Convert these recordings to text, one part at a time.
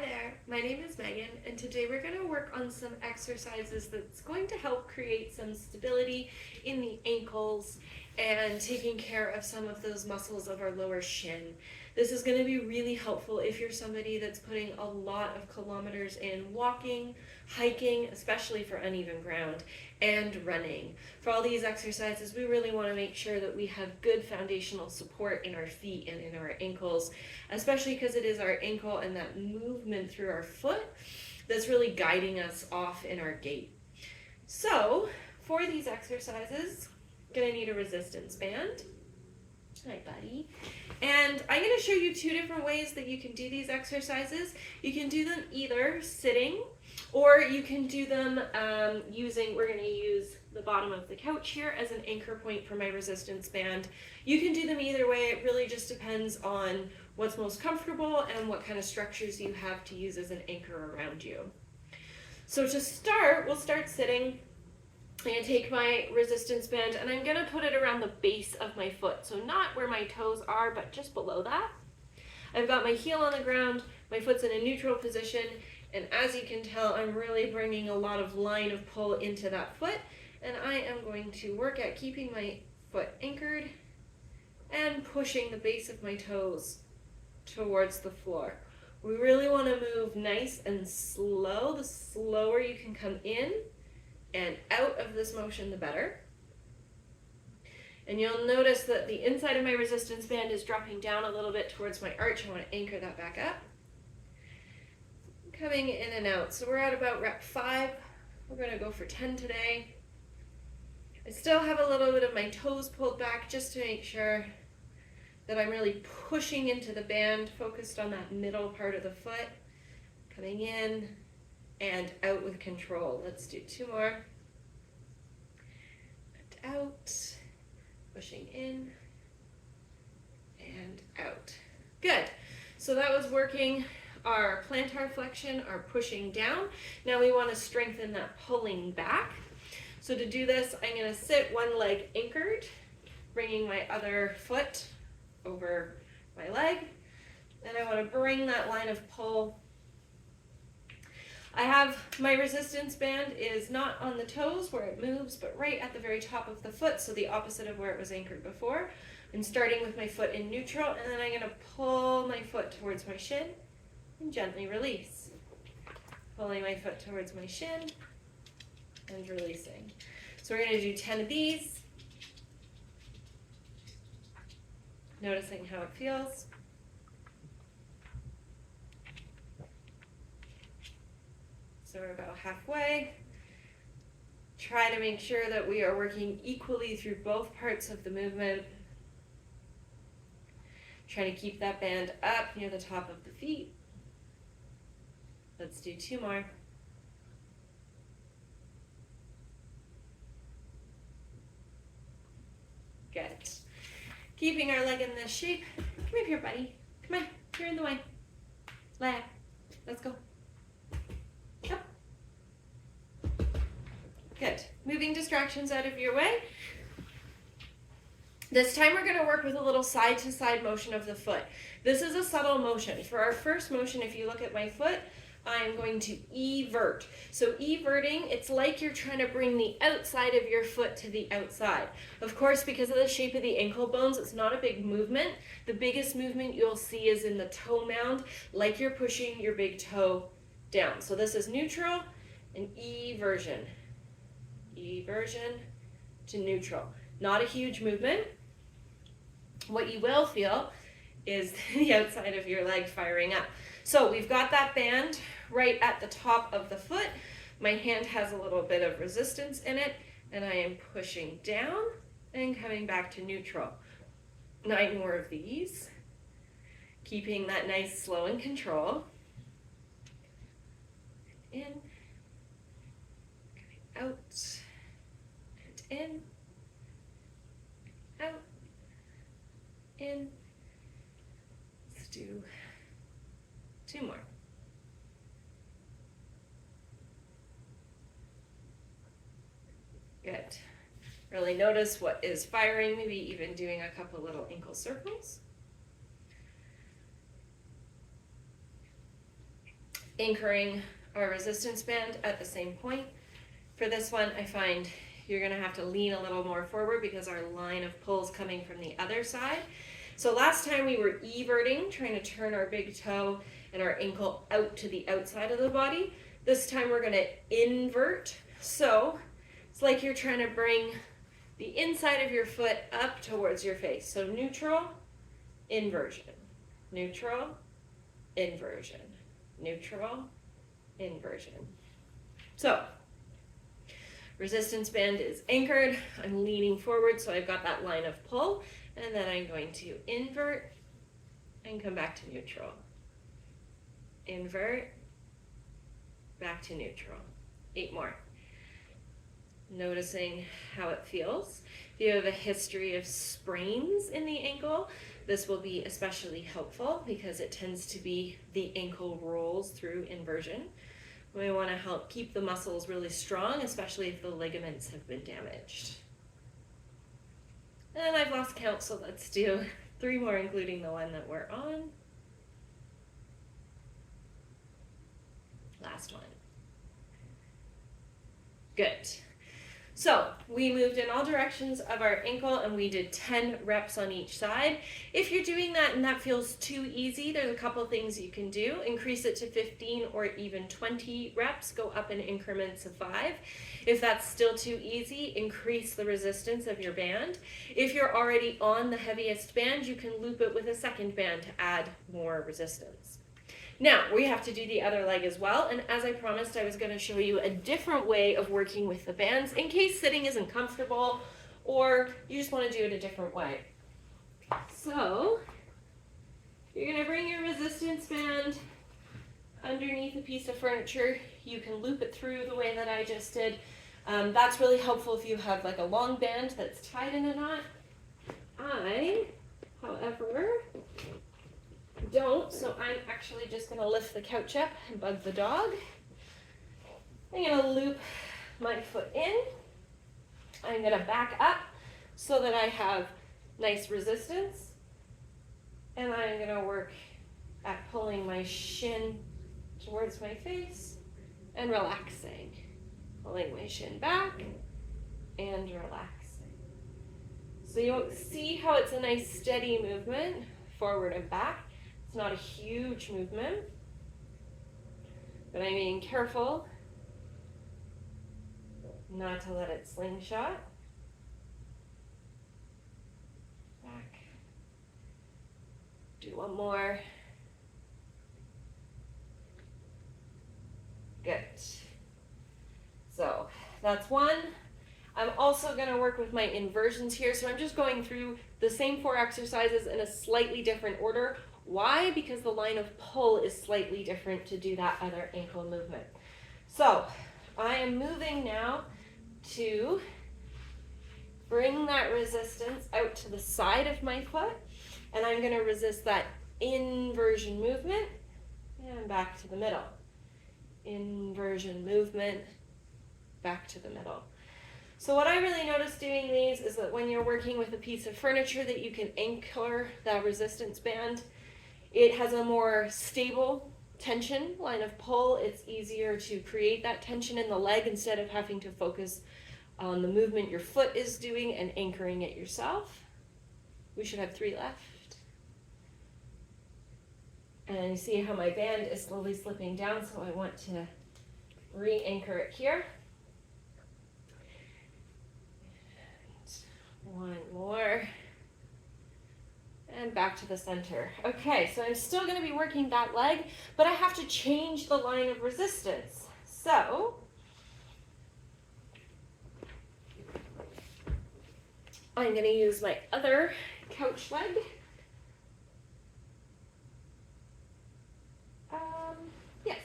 there, my name is Megan, and today we're going to work on some exercises that's going to help create some stability in the ankles and taking care of some of those muscles of our lower shin. This is going to be really helpful if you're somebody that's putting a lot of kilometers in walking, hiking, especially for uneven ground, and running. For all these exercises, we really want to make sure that we have good foundational support in our feet and in our ankles, especially because it is our ankle and that movement through our foot that's really guiding us off in our gait. So for these exercises, you're going to need a resistance band. Hi, buddy. And I'm going to show you two different ways that you can do these exercises. You can do them either sitting, or you can do them we're going to use the bottom of the couch here as an anchor point for my resistance band. You can do them either way. It really just depends on what's most comfortable and what kind of structures you have to use as an anchor around you. So to start, we'll start sitting. I'm going to take my resistance band and I'm going to put it around the base of my foot. So not where my toes are, but just below that. I've got my heel on the ground, my foot's in a neutral position, and as you can tell, I'm really bringing a lot of line of pull into that foot, and I am going to work at keeping my foot anchored and pushing the base of my toes towards the floor. We really want to move nice and slow. The slower you can come in and out of this motion, the better. And you'll notice that the inside of my resistance band is dropping down a little bit towards my arch. I want to anchor that back up. Coming in and out. So we're at about rep 5. We're going to go for 10 today. I still have a little bit of my toes pulled back just to make sure that I'm really pushing into the band, focused on that middle part of the foot. Coming in and out with control. Let's do 2 more. And out, pushing in and out. Good. So that was working our plantar flexion, our pushing down. Now we want to strengthen that pulling back. So to do this, I'm going to sit one leg anchored, bringing my other foot over my leg. And I want to bring that line of pull. I have my resistance band is not on the toes where it moves, but right at the very top of the foot, so the opposite of where it was anchored before. I'm starting with my foot in neutral, and then I'm going to pull my foot towards my shin and gently release. Pulling my foot towards my shin and releasing. So we're going to do 10 of these. Noticing how it feels. So we're about halfway. Try to make sure that we are working equally through both parts of the movement. Try to keep that band up near the top of the feet. Let's do 2 more. Good. Keeping our leg in this shape. Come up here, buddy. Come on, you're in the way. Lay up. Let's go. Up. Good. Moving distractions out of your way. This time we're going to work with a little side-to-side motion of the foot. This is a subtle motion. For our first motion, if you look at my foot, I'm going to evert. So everting, it's like you're trying to bring the outside of your foot to the outside. Of course, because of the shape of the ankle bones, it's not a big movement. The biggest movement you'll see is in the toe mound, like you're pushing your big toe down. So this is neutral and eversion. Eversion to neutral. Not a huge movement. What you will feel is the outside of your leg firing up. So we've got that band right at the top of the foot. My hand has a little bit of resistance in it, and I am pushing down and coming back to neutral. 9 more of these. Keeping that nice slow and control. In, coming out, and in, out, in. Let's do 2 more. Good. Really notice what is firing, maybe even doing a couple little ankle circles. anchoring our resistance band at the same point. For this one, I find you're gonna have to lean a little more forward because our line of pull is coming from the other side. So last time we were everting, trying to turn our big toe and our ankle out to the outside of the body. This time we're gonna invert. So it's like you're trying to bring the inside of your foot up towards your face. So neutral, inversion, neutral, inversion, neutral, inversion. So resistance band is anchored. I'm leaning forward, so I've got that line of pull, and then I'm going to invert and come back to neutral. Invert, back to neutral. 8 more. Noticing how it feels. If you have a history of sprains in the ankle, this will be especially helpful because it tends to be the ankle rolls through inversion. We want to help keep the muscles really strong, especially if the ligaments have been damaged. And I've lost count, so let's do 3 more, including the one that we're on. Last one. Good. So we moved in all directions of our ankle and we did 10 reps on each side. If you're doing that and that feels too easy, there's a couple things you can do. Increase it to 15 or even 20 reps, go up in increments of 5. If that's still too easy, increase the resistance of your band. If you're already on the heaviest band, you can loop it with a second band to add more resistance. Now, we have to do the other leg as well, and as I promised, I was going to show you a different way of working with the bands in case sitting isn't comfortable or you just want to do it a different way. So, you're going to bring your resistance band underneath a piece of furniture. You can loop it through the way that I just did. That's really helpful if you have like a long band that's tied in a knot. I, however, don't, so I'm actually just going to lift the couch up and bug the dog. I'm going to loop my foot in. I'm going to back up so that I have nice resistance. And I'm going to work at pulling my shin towards my face and relaxing. Pulling my shin back and relaxing. So you'll see how it's a nice steady movement, forward and back. It's not a huge movement, but I'm being careful not to let it slingshot. Back. Do one more. Good. So that's one. I'm also going to work with my inversions here. So I'm just going through the same 4 exercises in a slightly different order. Why? Because the line of pull is slightly different to do that other ankle movement. So I am moving now to bring that resistance out to the side of my foot, and I'm going to resist that inversion movement and back to the middle. Inversion movement, back to the middle. So what I really noticed doing these is that when you're working with a piece of furniture that you can anchor that resistance band, it has a more stable tension line of pull. It's easier to create that tension in the leg instead of having to focus on the movement your foot is doing and anchoring it yourself. We should have 3 left. And you see how my band is slowly slipping down, so I want to re-anchor it here. And 1 more. And back to the center. Okay, so I'm still going to be working that leg, but I have to change the line of resistance. So, I'm going to use my other couch leg. Yes.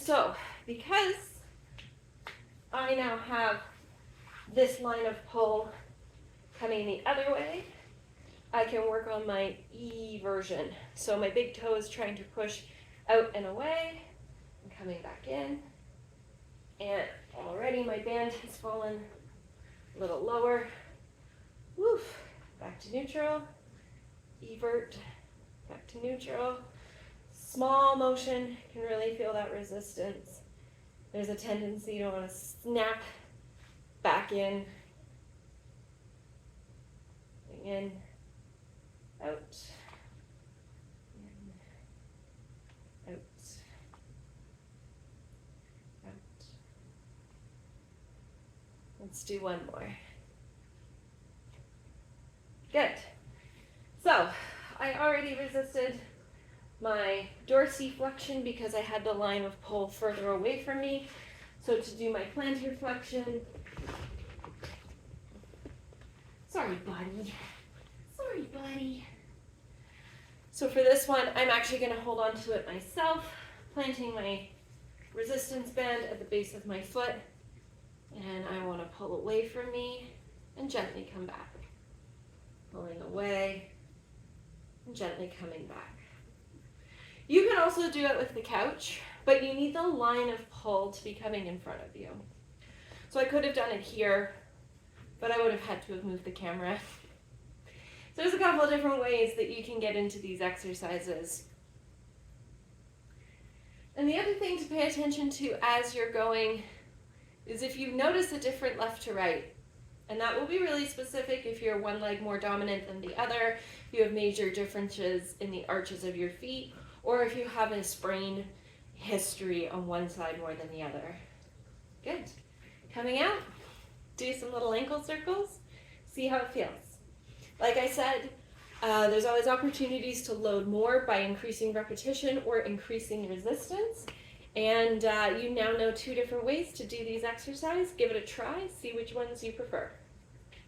So, because I now have this line of pull coming the other way, I can work on my eversion. So my big toe is trying to push out and away, and coming back in, and band has fallen a little lower. Woof, back to neutral, evert, back to neutral. Small motion, can really feel that resistance. There's a tendency to want to snap back in, out, in, out, out. Let's do one more. Good. So, I already resisted my dorsiflexion because I had the line of pull further away from me. So to do my plantar flexion, sorry buddy, So for this one, I'm actually going to hold on to it myself, planting my resistance band at the base of my foot, and I want to pull away from me and gently come back. Pulling away and gently coming back. You can also do it with the couch, but you need the line of pull to be coming in front of you. So I could have done it here, but I would have had to have moved the camera. So there's a couple of different ways that you can get into these exercises. And the other thing to pay attention to as you're going is if you notice a different left to right, and that will be really specific if you're one leg more dominant than the other, if you have major differences in the arches of your feet, or if you have a sprain history on one side more than the other. Good. Coming out, do some little ankle circles, see how it feels. Like I said, there's always opportunities to load more by increasing repetition or increasing resistance. And you now know 2 different ways to do these exercises. Give it a try, see which ones you prefer.